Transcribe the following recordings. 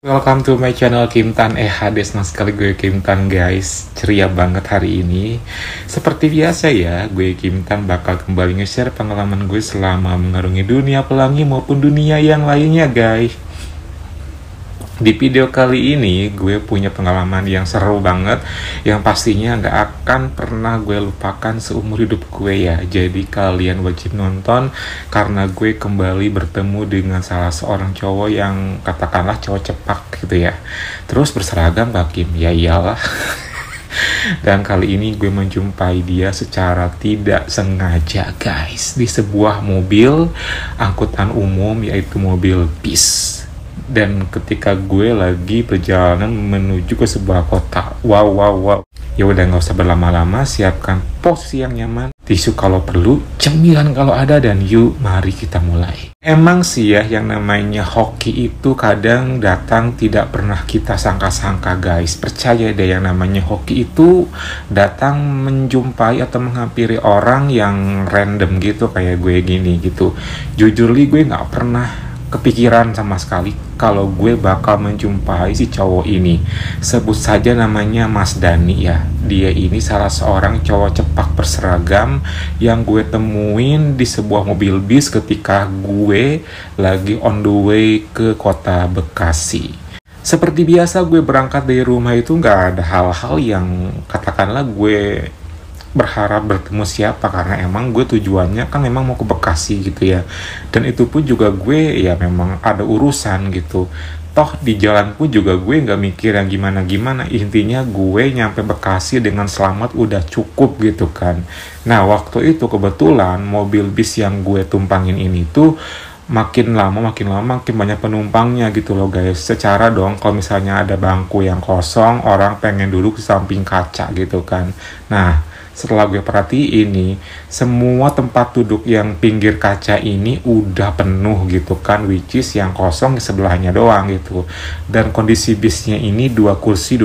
Welcome to my channel Kim Tan. Senang sekali gue Kim Tan guys. Ceria banget hari ini. Seperti biasa ya, gue Kim Tan bakal kembali nge-share pengalaman gue selama mengarungi dunia pelangi maupun dunia yang lainnya guys. Di video kali ini gue punya pengalaman yang seru banget, yang pastinya gak akan pernah gue lupakan seumur hidup gue ya. Jadi kalian wajib nonton karena gue kembali bertemu dengan salah seorang cowok yang katakanlah cowok cepak gitu ya. Terus berseragam Kak Kim, ya iyalah. Dan kali ini gue menjumpai dia secara tidak sengaja guys, di sebuah mobil angkutan umum, yaitu mobil bis. Dan ketika gue lagi perjalanan menuju ke sebuah kota. Wow. Ya udah nggak usah berlama-lama, siapkan posisi yang nyaman, tisu kalau perlu, cemilan kalau ada, dan yuk mari kita mulai. Emang sih ya, yang namanya hoki itu kadang datang tidak pernah kita sangka-sangka guys. Percaya deh, yang namanya hoki itu datang menjumpai atau menghampiri orang yang random gitu, kayak gue gini gitu. Jujur li, gue nggak pernah kepikiran sama sekali kalau gue bakal menjumpai si cowok ini. Sebut saja namanya Mas Dani ya. Dia ini salah seorang cowok cepak berseragam yang gue temuin di sebuah mobil bis ketika gue lagi on the way ke kota Bekasi. Seperti biasa gue berangkat dari rumah itu gak ada hal-hal yang katakanlah gue berharap bertemu siapa, karena emang gue tujuannya kan memang mau ke Bekasi gitu ya. Dan itu pun juga gue ya memang ada urusan gitu. Toh di jalan pun juga gue nggak mikir yang gimana-gimana. Intinya gue nyampe Bekasi dengan selamat udah cukup gitu kan. Nah waktu itu kebetulan mobil bis yang gue tumpangin ini tuh makin lama makin banyak penumpangnya gitu loh guys. Secara dong kalau misalnya ada bangku yang kosong, orang pengen duduk di samping kaca gitu kan. Nah setelah gue perhatiin nih, semua tempat duduk yang pinggir kaca ini udah penuh gitu kan, which is yang kosong sebelahnya doang gitu. Dan kondisi bisnya ini dua kursi.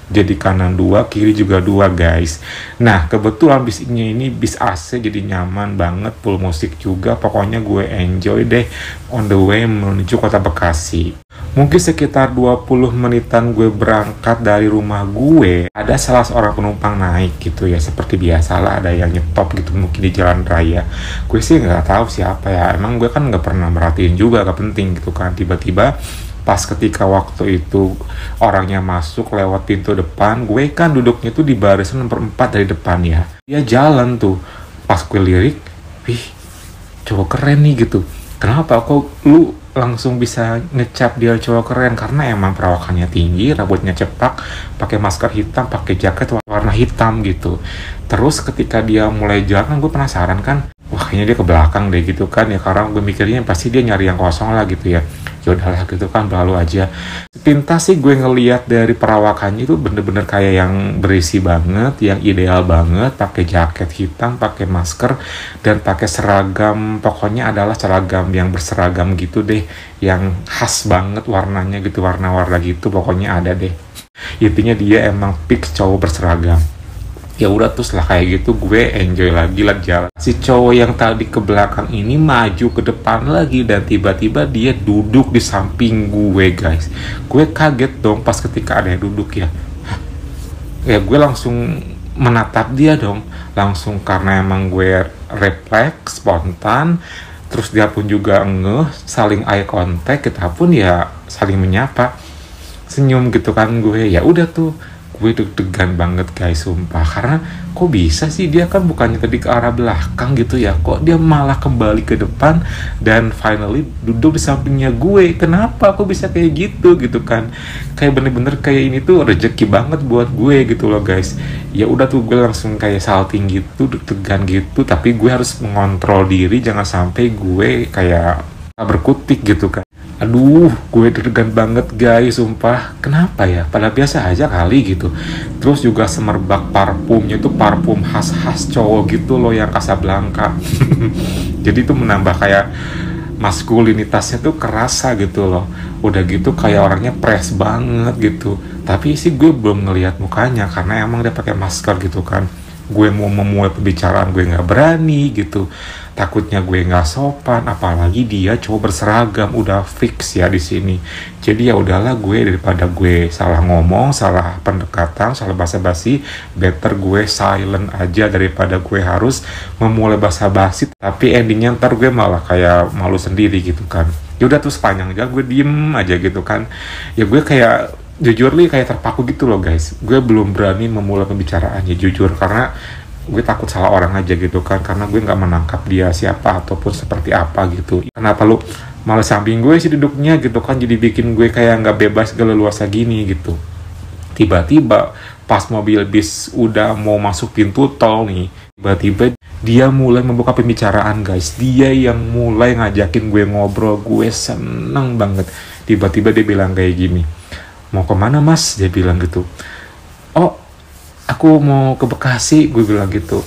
Jadi kanan 2, kiri juga 2 guys. Nah kebetulan bisnya ini bis AC, jadi nyaman banget, full musik juga. Pokoknya gue enjoy deh on the way menuju kota Bekasi. Mungkin sekitar 20 menitan gue berangkat dari rumah gue, ada salah seorang penumpang naik gitu ya. Seperti biasalah ada yang nyetop gitu mungkin di jalan raya. Gue sih nggak tahu siapa ya, emang gue kan nggak pernah merhatiin juga, gak penting gitu kan. Tiba-tiba pas ketika waktu itu orangnya masuk lewat pintu depan, gue kan duduknya tuh di barisan nomor 4 dari depan ya. Dia jalan tuh, pas gue lirik, wih cowok keren nih gitu. Kenapa kok lu langsung bisa ngecap dia cowok keren? Karena emang perawakannya tinggi, rambutnya cepak, pakai masker hitam, pakai jaket warna hitam gitu. Terus ketika dia mulai jalan, gue penasaran kan, wah kayaknya dia ke belakang deh gitu kan ya, karena gue mikirnya pasti dia nyari yang kosong lah gitu ya. Yaudahlah gitu kan, berlalu aja. Sepintas sih gue ngeliat dari perawakannya itu bener-bener kayak yang berisi banget, yang ideal banget, pakai jaket hitam, pakai masker, dan pakai seragam. Pokoknya adalah seragam yang berseragam gitu deh, yang khas banget warnanya gitu, warna-warna gitu, pokoknya ada deh. Intinya dia emang fix cowok berseragam. Ya udah terus lah kayak gitu, gue enjoy lagi lah jalan. Si cowok yang tadi ke belakang ini maju ke depan lagi, dan tiba-tiba dia duduk di samping gue guys. Gue kaget dong pas ketika ada yang duduk ya. Ya gue langsung menatap dia dong, langsung, karena emang gue refleks spontan. Terus dia pun juga saling eye contact, kita pun ya saling menyapa, senyum gitu kan. Gue ya udah tuh, gue deg-degan banget guys sumpah, karena kok bisa sih dia kan bukannya tadi ke arah belakang gitu ya, kok dia malah kembali ke depan dan finally duduk di sampingnya gue. Kenapa kok bisa kayak gitu kan, kayak bener-bener kayak ini tuh rezeki banget buat gue gitu loh guys. Ya udah tuh gue langsung kayak salting gitu, deg-degan gitu, tapi gue harus mengontrol diri jangan sampai gue kayak berkutik gitu kan. Aduh, gue deg-degan banget guys, sumpah. Kenapa ya? Padahal biasa aja kali gitu. Terus juga semerbak parfumnya tuh parfum khas-khas cowok gitu loh, yang Casablanca. Jadi tuh menambah kayak maskulinitasnya tuh kerasa gitu loh. Udah gitu kayak orangnya fresh banget gitu. Tapi sih gue belum ngelihat mukanya karena emang dia pakai masker gitu kan. gue mau memulai pembicaraan gue nggak berani gitu, takutnya gue nggak sopan, apalagi dia cowok berseragam, udah fix ya di sini. Jadi ya udahlah, gue daripada gue salah ngomong, salah pendekatan, salah basa-basi, better gue silent aja daripada gue harus memulai basa-basi tapi endingnya ntar gue malah kayak malu sendiri gitu kan. Ya udah tuh sepanjang jalan gue diem aja gitu kan. Ya gue kayak jujur nih kayak terpaku gitu loh guys. Gue belum berani memulai pembicaraannya jujur, karena gue takut salah orang aja gitu kan, karena gue nggak menangkap dia siapa ataupun seperti apa gitu. Kenapa lu malah samping gue sih duduknya gitu kan, jadi bikin gue kayak nggak bebas leluasa gini gitu. Tiba-tiba pas mobil bis udah mau masuk pintu tol nih, tiba-tiba dia mulai membuka pembicaraan guys. Dia yang mulai ngajakin gue ngobrol, gue seneng banget. Tiba-tiba dia bilang kayak gini, mau kemana mas? Dia bilang gitu. Oh, aku mau ke Bekasi, gue bilang gitu.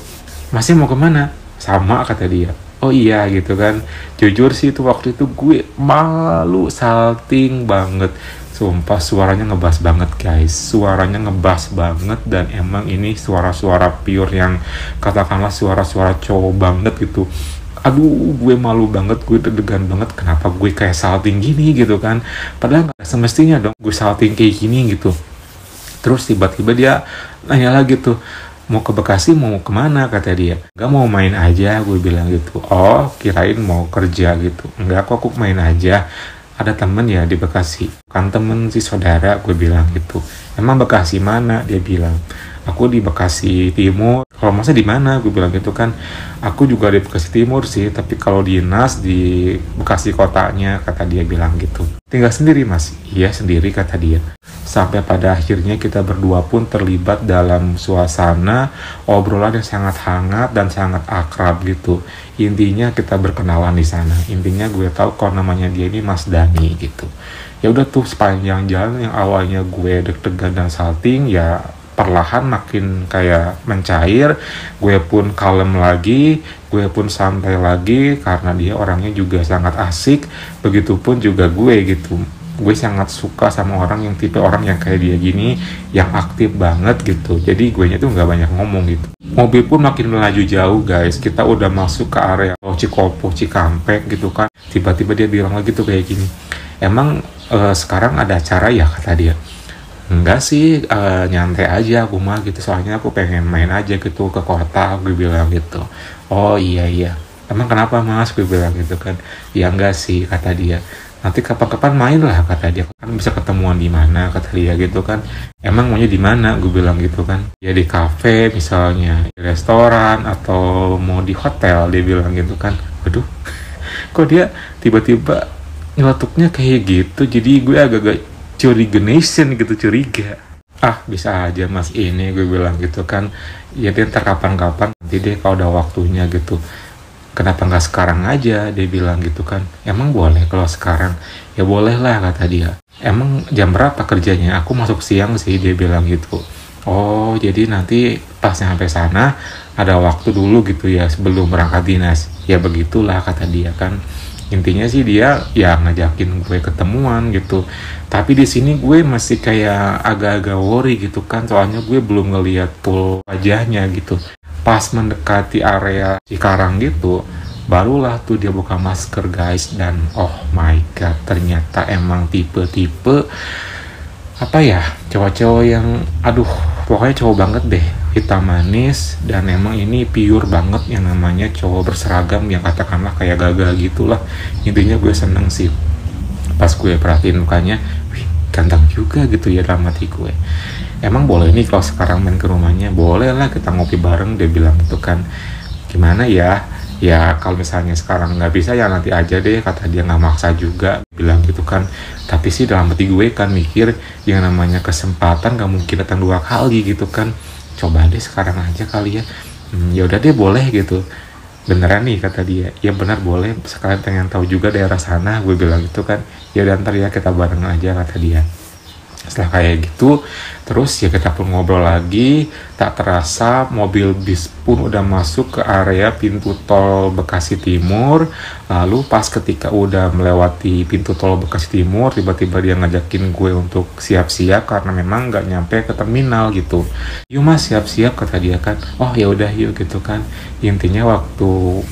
Masnya mau kemana? Sama, kata dia. Oh iya gitu kan. Jujur sih itu waktu itu gue malu salting banget. Sumpah suaranya ngebas banget guys. Suaranya ngebas banget, dan emang ini suara-suara pure yang katakanlah suara-suara cowok banget gitu. Aduh, gue malu banget, gue deg-degan banget. Kenapa gue kayak salting gini gitu kan? Padahal gak semestinya dong gue salting kayak gini gitu. Terus tiba-tiba dia nanya lagi tuh, mau ke Bekasi mau kemana? Kata dia. Gak, mau main aja, gue bilang gitu. Oh, kirain mau kerja gitu. Enggak kok, aku main aja. Ada temen ya di Bekasi. Kan temen si saudara, gue bilang gitu. Emang Bekasi mana? Dia bilang, aku di Bekasi Timur. Kalau masa di mana? Gue bilang gitu kan. Aku juga di Bekasi Timur sih, tapi kalau dinas di Bekasi kotanya, kata dia bilang gitu. Tinggal sendiri mas? Iya sendiri, kata dia. Sampai pada akhirnya kita berdua pun terlibat dalam suasana obrolan yang sangat hangat dan sangat akrab gitu. Intinya kita berkenalan di sana. Intinya gue tahu kalau namanya dia ini Mas Dani gitu. Ya udah tuh sepanjang jalan yang awalnya gue deg-degan dan salting, ya perlahan makin kayak mencair. Gue pun kalem lagi, gue pun santai lagi karena dia orangnya juga sangat asik. Begitupun juga gue gitu. Gue sangat suka sama orang yang tipe orang yang kayak dia gini, yang aktif banget gitu. Jadi gue nya tuh nggak banyak ngomong gitu. Mobil pun makin melaju jauh guys. Kita udah masuk ke area Cikopo, Cikampek gitu kan. Tiba-tiba dia bilang lagi tuh kayak gini, emang sekarang ada acara ya, kata dia. Enggak sih, nyantai aja aku mah gitu. Soalnya aku pengen main aja gitu ke kota, gue bilang gitu. Oh iya iya. Emang kenapa mas? Gue bilang gitu kan. Ya enggak sih, kata dia. Nanti kapan-kapan main lah, kata dia. Kan bisa ketemuan di mana, kata dia gitu kan. Emang maunya di mana? Gue bilang gitu kan. Ya di kafe misalnya, di restoran, atau mau di hotel, dia bilang gitu kan. Waduh, kok dia tiba-tiba nyeletuknya kayak gitu. Jadi gue agak-agak curiga. Ah bisa aja mas ini, gue bilang gitu kan. Ya dia ntar kapan-kapan, nanti deh kalau udah waktunya gitu. Kenapa nggak sekarang aja, dia bilang gitu kan. Emang boleh kalau sekarang? Ya boleh lah, kata dia. Emang jam berapa kerjanya? Aku masuk siang sih, dia bilang gitu. Oh jadi nanti pas nyampe sana ada waktu dulu gitu ya sebelum berangkat dinas. Ya begitulah, kata dia kan. Intinya sih dia ya ngajakin gue ketemuan gitu. Tapi di sini gue masih kayak agak-agak worry gitu kan, soalnya gue belum ngeliat full wajahnya gitu. Pas mendekati area Cikarang gitu, barulah tuh dia buka masker guys. Dan oh my god, ternyata emang tipe-tipe apa ya, cowok-cowok yang aduh pokoknya cowok banget deh, hitam manis. Dan emang ini pure banget yang namanya cowok berseragam, yang katakanlah kayak gagal gitulah. Intinya gue seneng sih pas gue perhatiin mukanya, wih ganteng juga gitu ya dalam hati gue. Emang boleh nih kalau sekarang main ke rumahnya? Boleh lah, kita ngopi bareng, dia bilang gitu kan. Gimana ya? Ya kalau misalnya sekarang nggak bisa ya nanti aja deh, kata dia. Nggak maksa juga, bilang gitu kan. Tapi sih dalam hati gue kan mikir, yang namanya kesempatan nggak mungkin datang dua kali gitu kan. Coba deh sekarang aja kali ya. Ya udah deh boleh gitu. Beneran nih, kata dia. Ya benar boleh, sekalian pengen tahu juga daerah sana, gue bilang gitu kan. Ya udah ntar ya kita bareng aja, kata dia. Setelah kayak gitu, terus ya kita pun ngobrol lagi. Tak terasa mobil bis pun udah masuk ke area pintu tol Bekasi Timur. Lalu pas ketika udah melewati pintu tol Bekasi Timur, tiba-tiba dia ngajakin gue untuk siap-siap karena memang nggak nyampe ke terminal gitu. Yuk mas, siap-siap kata dia kan. Oh ya udah yuk gitu kan. Intinya waktu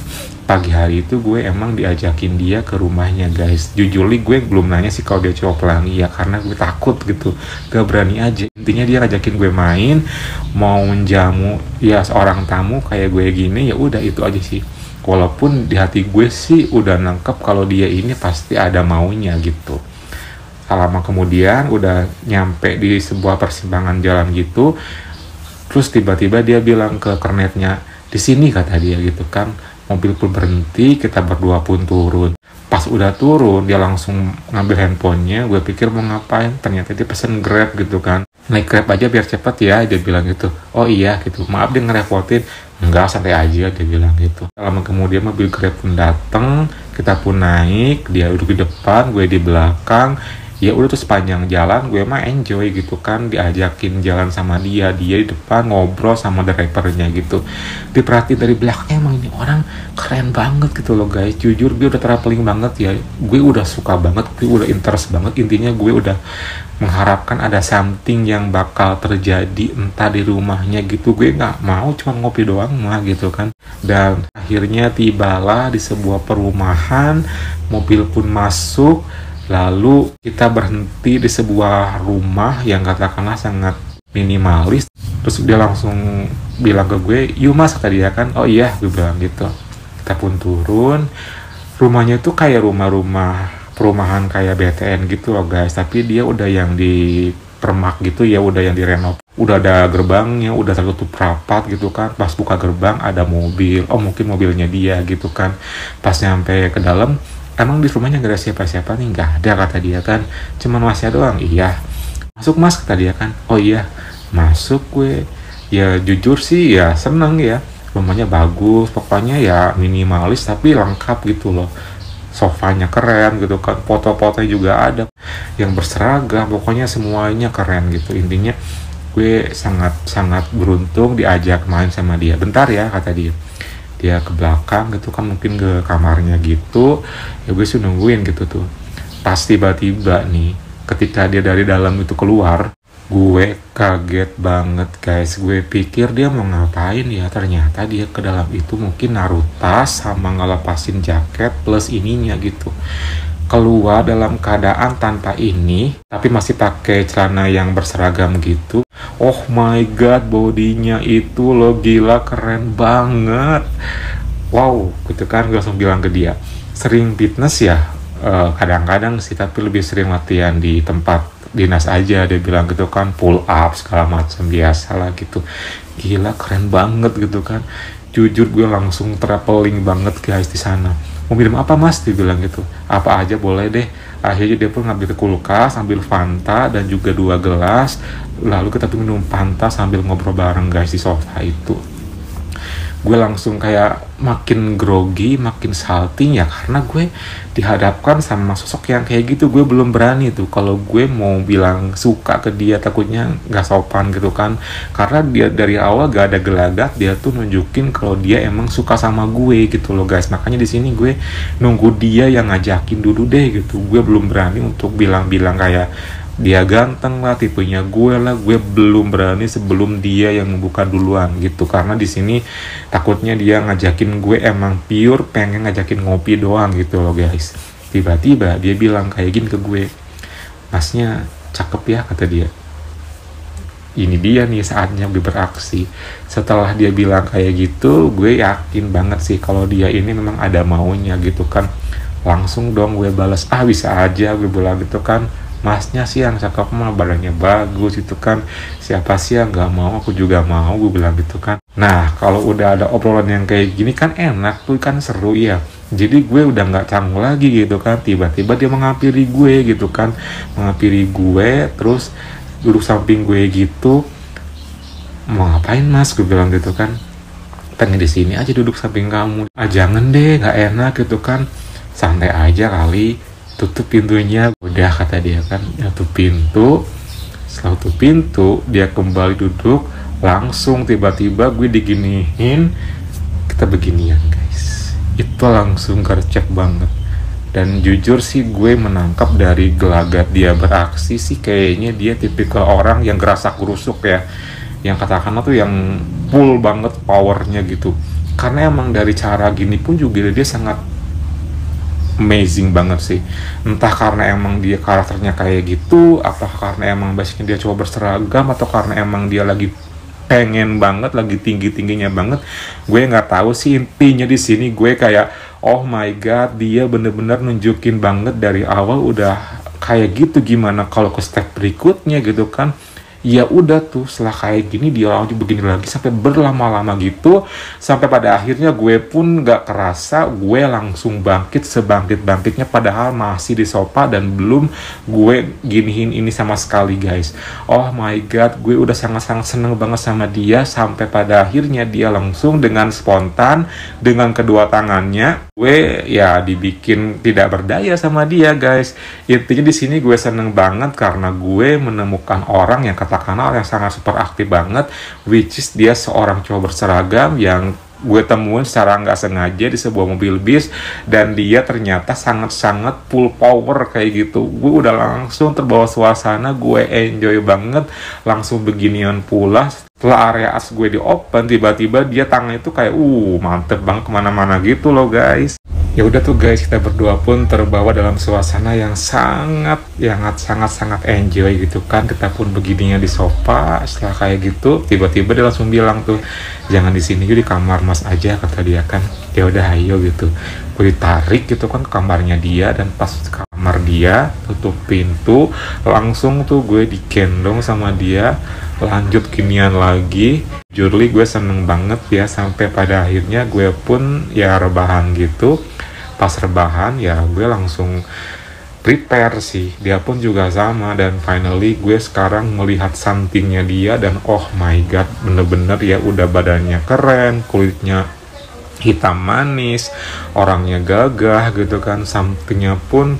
pagi hari itu gue emang diajakin dia ke rumahnya guys. Jujur gue belum nanya sih kalau dia cowok pelangi ya, karena gue takut gitu, gak berani aja. Intinya dia ngajakin gue main, mau menjamu ya seorang tamu kayak gue gini, ya udah itu aja sih. Walaupun di hati gue sih udah nangkep kalau dia ini pasti ada maunya gitu. Lama kemudian udah nyampe di sebuah persimpangan jalan gitu, terus tiba-tiba dia bilang ke kernetnya, di sini kata dia gitu kan. Mobil pun berhenti, kita berdua pun turun. Pas udah turun, dia langsung ngambil handphonenya. Gue pikir mau ngapain, ternyata dia pesen Grab gitu kan. Naik Grab aja biar cepet ya, dia bilang gitu. Oh iya gitu, maaf dia ngerepotin. Enggak, santai aja, dia bilang gitu. Lama kemudian mobil Grab pun dateng, kita pun naik, dia duduk di depan, gue di belakang. Ya udah tuh sepanjang jalan gue mah enjoy gitu kan, diajakin jalan sama dia di depan ngobrol sama drivernya gitu. Diperhatiin dari belakang, emang ini orang keren banget gitu loh guys. Jujur gue udah traveling banget ya, gue udah suka banget, gue udah interest banget. Intinya gue udah mengharapkan ada something yang bakal terjadi entah di rumahnya gitu. Gue nggak mau cuma ngopi doang mah gitu kan. Dan akhirnya tibalah di sebuah perumahan, mobil pun masuk. Lalu kita berhenti di sebuah rumah yang katakanlah sangat minimalis. Terus dia langsung bilang ke gue, yuk mas, kata dia kan. Oh iya, gue bilang gitu. Kita pun turun. Rumahnya tuh kayak rumah-rumah perumahan kayak BTN gitu loh guys. Tapi dia udah yang di permak gitu ya, udah yang direnov. Udah ada gerbangnya, udah tertutup rapat gitu kan. Pas buka gerbang ada mobil. Oh mungkin mobilnya dia gitu kan. Pas nyampe ke dalam, emang di rumahnya gak ada siapa-siapa nih? Gak ada kata dia kan, cuman masnya doang. Iya, masuk mas kata dia kan. Oh iya, masuk gue. Ya jujur sih ya seneng ya, rumahnya bagus, pokoknya ya minimalis tapi lengkap gitu loh. Sofanya keren gitu kan, foto-fotonya juga ada yang berseragam, pokoknya semuanya keren gitu. Intinya gue sangat beruntung diajak main sama dia. Bentar ya kata dia. Dia ke belakang gitu kan, mungkin ke kamarnya gitu. Ya gue sih nungguin gitu tuh. Pas tiba-tiba nih, ketika dia dari dalam itu keluar, gue kaget banget guys. Gue pikir dia mau ngapain ya, ternyata dia ke dalam itu mungkin naruh tas sama ngelepasin jaket plus ininya gitu. Keluar dalam keadaan tanpa ini, tapi masih pakai celana yang berseragam gitu. Oh my god, bodinya itu lo gila, keren banget. Wow, gitu kan. Gue langsung bilang ke dia, sering fitness ya? Kadang-kadang sih, tapi lebih sering latihan di tempat dinas aja, dia bilang gitu kan. Pull up segala macam biasa lah gitu. Gila, keren banget gitu kan. Jujur gue langsung traveling banget guys di sana. Mau minum apa mas? Dia bilang gitu. Apa aja boleh deh. Akhirnya dia pun ngambil ke kulkas, ambil Fanta dan juga 2 gelas. Lalu kita tuh minum Fanta sambil ngobrol bareng guys di sofa itu. Gue langsung kayak makin grogi, makin salting ya, karena gue dihadapkan sama sosok yang kayak gitu. Gue belum berani tuh kalau gue mau bilang suka ke dia, takutnya gak sopan gitu kan. Karena dia dari awal gak ada gelagat, dia tuh nunjukin kalau dia emang suka sama gue gitu loh guys. Makanya di sini gue nunggu dia yang ngajakin dulu deh gitu. Gue belum berani untuk bilang-bilang kayak dia ganteng lah, tipenya gue lah. Gue belum berani sebelum dia yang membuka duluan gitu, karena di sini takutnya dia ngajakin gue emang pure pengen ngajakin ngopi doang gitu loh guys. Tiba-tiba dia bilang kayak gini ke gue, masnya cakep ya kata dia. Ini dia nih saatnya gue beraksi. Setelah dia bilang kayak gitu, gue yakin banget sih kalau dia ini memang ada maunya gitu kan. Langsung dong gue balas, ah bisa aja, gue bilang gitu kan. Masnya sih yang cakep mah, badannya bagus itu kan, siapa sih yang gak mau, aku juga mau, gue bilang gitu kan. Nah kalau udah ada obrolan yang kayak gini kan enak tuh kan, seru ya. Jadi gue udah gak canggung lagi gitu kan. Tiba-tiba dia menghampiri gue gitu kan, menghampiri gue terus duduk samping gue gitu. Mau ngapain mas, gue bilang gitu kan. Pengen di sini aja duduk samping kamu. Ah jangan deh, gak enak gitu kan, santai aja kali. Tutup pintunya. Udah kata dia kan, tutup pintu. Setelah tutup pintu, dia kembali duduk, langsung tiba-tiba gue diginiin, kita beginian guys. Itu langsung gercep banget. Dan jujur sih gue menangkap dari gelagat dia beraksi sih, kayaknya dia tipikal orang yang gerasak gerusuk ya, yang katakanlah tuh yang full banget powernya gitu. Karena emang dari cara gini pun juga dia sangat amazing banget sih. Entah karena emang dia karakternya kayak gitu, atau karena emang basicnya dia coba berseragam, atau karena emang dia lagi pengen banget, lagi tinggi-tingginya banget. Gue nggak tahu sih, intinya di sini gue kayak oh my god, dia bener-bener nunjukin banget dari awal udah kayak gitu. Gimana kalau ke step berikutnya gitu kan. Ya udah tuh, setelah kayak gini dia lanjut begini lagi sampai berlama-lama gitu, sampai pada akhirnya gue pun gak kerasa gue langsung bangkit sebangkit-bangkitnya, padahal masih di sofa dan belum gue giniin ini sama sekali guys. Oh my god, gue udah sangat-sangat seneng banget sama dia, sampai pada akhirnya dia langsung dengan spontan dengan kedua tangannya gue ya dibikin tidak berdaya sama dia guys. Intinya di sini gue seneng banget karena gue menemukan orang yang katakanlah yang sangat super aktif banget, which is dia seorang cowok berseragam yang gue temuin secara nggak sengaja di sebuah mobil bis, dan dia ternyata sangat-sangat full power kayak gitu. Gue udah langsung terbawa suasana, gue enjoy banget, langsung beginian pula. Setelah area as gue di open, tiba-tiba dia tangan itu kayak mantep banget kemana-mana gitu loh guys. Ya udah tuh guys, kita berdua pun terbawa dalam suasana yang sangat enjoy gitu kan. Kita pun begininya di sofa. Setelah kayak gitu, tiba-tiba dia langsung bilang tuh, jangan di sini, yuk di kamar mas aja, kata dia kan. Ya udah ayo gitu. Gue ditarik gitu kan ke kamarnya dia, dan pas ke kamar dia tutup pintu, langsung tuh gue digendong sama dia, lanjut ginian lagi. Jujurly gue seneng banget ya, sampai pada akhirnya gue pun ya rebahan gitu. Pas rebahan ya gue langsung prepare sih, dia pun juga sama, dan finally gue sekarang melihat sampingnya dia, dan oh my god, bener-bener ya udah badannya keren, kulitnya hitam manis, orangnya gagah gitu kan, sampingnya pun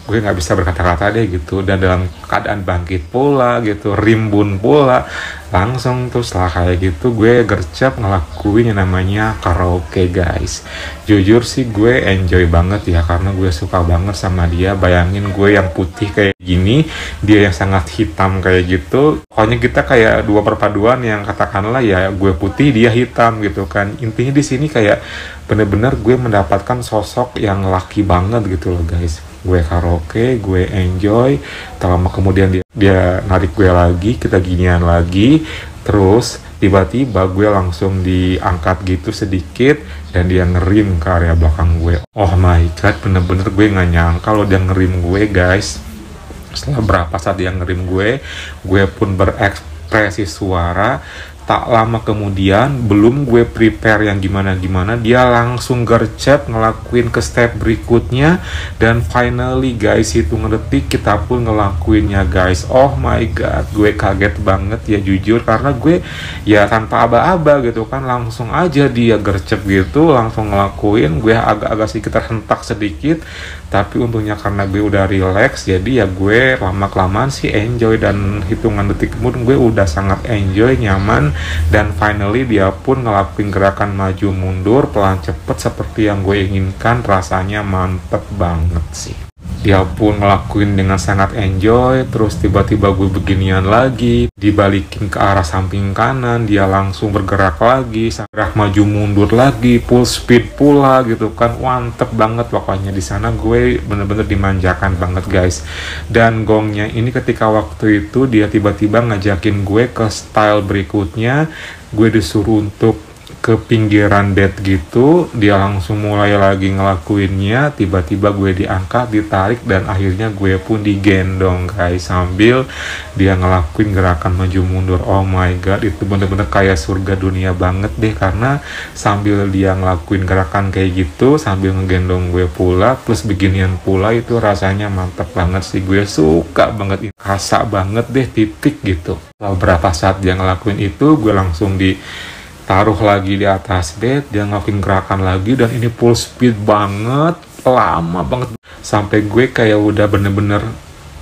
gue nggak bisa berkata-kata deh gitu, dan dalam keadaan bangkit pula gitu, rimbun pula. Langsung tuh setelah kayak gitu gue gercep ngelakuin yang namanya karaoke guys. Jujur sih gue enjoy banget ya, karena gue suka banget sama dia. Bayangin gue yang putih kayak gini, dia yang sangat hitam kayak gitu. Pokoknya kita kayak dua perpaduan yang katakanlah ya, gue putih dia hitam gitu kan. Intinya di sini kayak bener-bener gue mendapatkan sosok yang laki banget gitu loh guys. Gue karaoke, gue enjoy, lama kemudian dia narik gue lagi, kita ginian lagi, terus tiba-tiba gue langsung diangkat gitu sedikit, dan dia ngerim ke area belakang gue. Oh my god, bener-bener gue gak nyangka kalau dia ngerim gue guys. Setelah berapa saat dia ngerim gue pun berekspresi suara. Tak lama kemudian, belum gue prepare yang gimana-gimana, dia langsung gercep ngelakuin ke step berikutnya, dan finally guys, hitungan detik kita pun ngelakuinnya guys. Oh my god, gue kaget banget ya jujur, karena gue ya tanpa aba-aba gitu kan, langsung aja dia gercep gitu, langsung ngelakuin. Gue agak-agak sedikit terhentak sedikit, tapi untungnya karena gue udah relax, jadi ya gue lama-kelamaan sih enjoy, dan hitungan detik kemudian gue udah sangat enjoy, nyaman. Dan finally dia pun ngelakuin gerakan maju mundur pelan cepet seperti yang gue inginkan. Rasanya mantep banget sih. Dia pun ngelakuin dengan sangat enjoy. Terus tiba-tiba gue beginian lagi, dibalikin ke arah samping kanan, dia langsung bergerak lagi, gerak maju mundur lagi, full speed pula gitu kan. Mantep banget pokoknya. Di sana gue bener-bener dimanjakan banget guys. Dan gongnya ini ketika waktu itu dia tiba-tiba ngajakin gue ke style berikutnya. Gue disuruh untuk ke pinggiran bed gitu, dia langsung mulai lagi ngelakuinnya. Tiba-tiba gue diangkat, ditarik, dan akhirnya gue pun digendong guys, sambil dia ngelakuin gerakan maju mundur. Oh my god, itu bener-bener kayak surga dunia banget deh, karena sambil dia ngelakuin gerakan kayak gitu sambil ngegendong gue pula, plus beginian pula, itu rasanya mantap banget sih. Gue suka banget, rasa banget deh titik gitu. Lalu berapa saat dia ngelakuin itu, gue langsung taruh lagi di atas bed, dia ngelakuin gerakan lagi, dan ini full speed banget, lama banget, sampai gue kayak udah bener-bener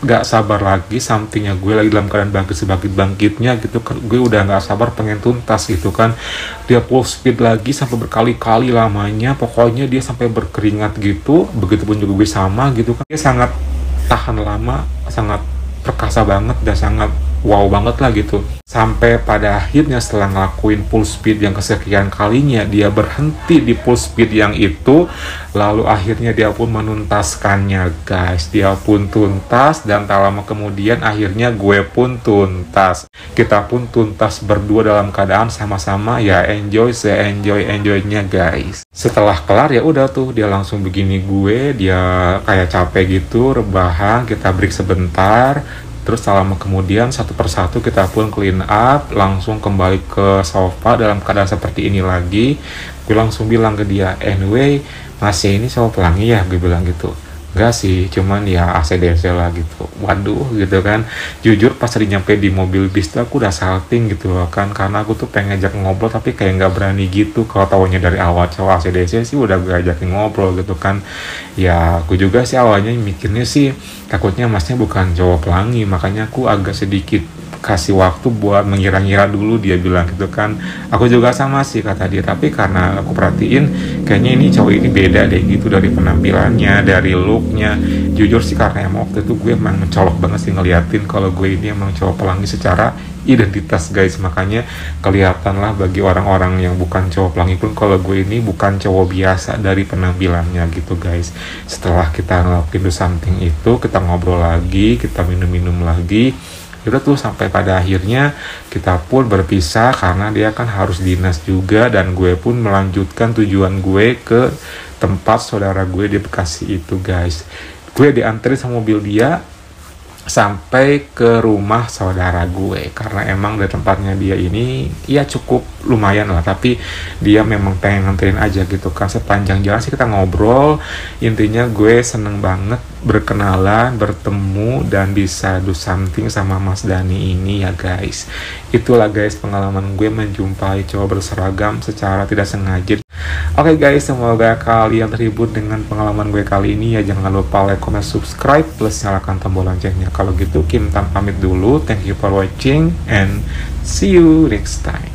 gak sabar lagi, sampingnya gue lagi dalam keadaan bangkitnya gitu kan, gue udah gak sabar pengen tuntas gitu kan. Dia full speed lagi sampai berkali-kali lamanya, pokoknya dia sampai berkeringat gitu. Begitupun juga gue sama gitu kan, dia sangat tahan lama, sangat perkasa banget dan sangat wow banget lah gitu. Sampai pada akhirnya setelah ngelakuin full speed yang kesekian kalinya, dia berhenti di full speed yang itu, lalu akhirnya dia pun menuntaskannya guys. Dia pun tuntas dan tak lama kemudian akhirnya gue pun tuntas. Kita pun tuntas berdua dalam keadaan sama-sama ya enjoy, se-enjoy-enjoynya guys. Setelah kelar ya udah tuh dia langsung begini gue, dia kayak capek gitu, rebahan, kita break sebentar. Terus tak lama kemudian satu persatu kita pun clean up, langsung kembali ke sofa dalam keadaan seperti ini lagi. Gue langsung bilang ke dia, anyway masih ini sofa pelangi ya, gue bilang gitu. Enggak sih, cuman ya AC/DC lah gitu. Waduh gitu kan. Jujur pas tadi nyampe di mobil bis tuh aku udah salting gitu loh kan, karena aku tuh pengen ngajak ngobrol tapi kayak nggak berani gitu. Kalau tahunya dari awal cowok AC/DC sih udah gue ajakin ngobrol gitu kan. Ya aku juga sih awalnya mikirnya sih takutnya masnya bukan cowok pelangi, makanya aku agak sedikit kasih waktu buat mengira-ngira dulu, dia bilang gitu kan. Aku juga sama sih kata dia, tapi karena aku perhatiin kayaknya ini cowok ini beda deh gitu dari penampilannya, dari looknya. Jujur sih karena emang waktu itu gue emang mencolok banget sih ngeliatin kalau gue ini emang cowok pelangi secara identitas guys. Makanya kelihatan lah bagi orang-orang yang bukan cowok pelangi pun kalau gue ini bukan cowok biasa dari penampilannya gitu guys. Setelah kita ngelakuin do something itu, kita ngobrol lagi, kita minum-minum lagi. Udah tuh sampai pada akhirnya kita pun berpisah karena dia kan harus dinas juga, dan gue pun melanjutkan tujuan gue ke tempat saudara gue di Bekasi itu guys. Gue dianterin sama mobil dia sampai ke rumah saudara gue, karena emang dari tempatnya dia ini ya cukup lumayan lah, tapi dia memang pengen nganterin aja gitu kan. Sepanjang jalan sih kita ngobrol, intinya gue seneng banget berkenalan, bertemu, dan bisa do something sama Mas Dani ini ya guys. Itulah guys pengalaman gue menjumpai cowok berseragam secara tidak sengaja. Oke guys, semoga kalian terhibur dengan pengalaman gue kali ini ya. Jangan lupa like, comment, subscribe, plus nyalakan tombol loncengnya. Kalau gitu Kim Tan pamit dulu. Thank you for watching and see you next time.